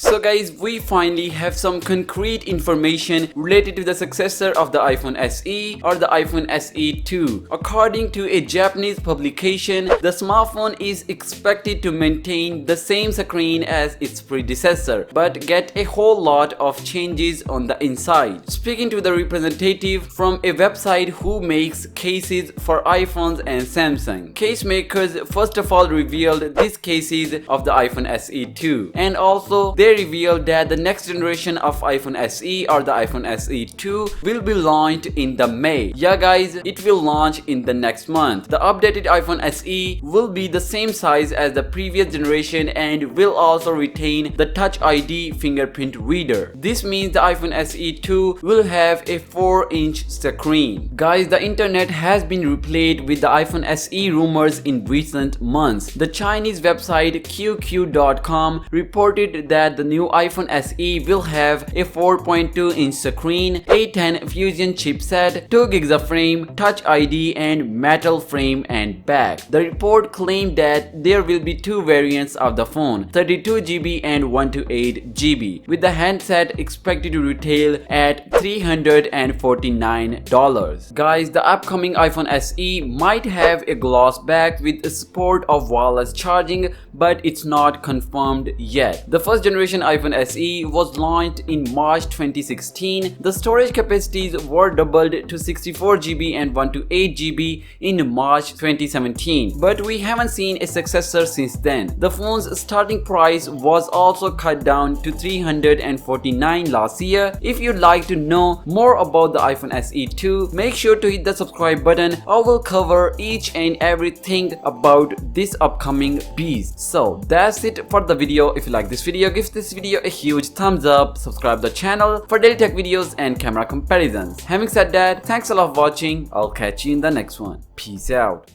So guys, we finally have some concrete information related to the successor of the iPhone SE or the iPhone SE 2. According to a Japanese publication, the smartphone is expected to maintain the same screen as its predecessor but get a whole lot of changes on the inside. Speaking to the representative from a website who makes cases for iPhones and Samsung, case makers first of all revealed these cases of the iPhone SE 2, and also they revealed that the next generation of iPhone SE or the iPhone SE 2 will be launched in the May. Yeah guys, it will launch in the next month. The updated iPhone SE will be the same size as the previous generation and will also retain the Touch ID fingerprint reader. This means the iPhone SE 2 will have a 4-inch screen. Guys, the internet has been replayed with the iPhone SE rumors in recent months. The Chinese website QQ.com reported that the new iPhone SE will have a 4.2-inch screen, A10 Fusion chipset, 2 gigs of frame, Touch ID and metal frame and back. The report claimed that there will be 2 variants of the phone, 32GB and 128GB, with the handset expected to retail at $349. Guys, the upcoming iPhone SE might have a gloss back with support of wireless charging, but it's not confirmed yet. The first generation iPhone SE was launched in March 2016. The storage capacities were doubled to 64GB and 128GB in March 2017, but we haven't seen a successor since then. The phone's starting price was also cut down to $349 last year. If you'd like to know more about the iPhone SE 2, make sure to hit the subscribe button. I will cover each and everything about this upcoming beast. So that's it for the video. If you like this video, give this video a huge thumbs up, subscribe the channel for daily tech videos and camera comparisons. Having said that, thanks a lot for watching. I'll catch you in the next one. Peace out.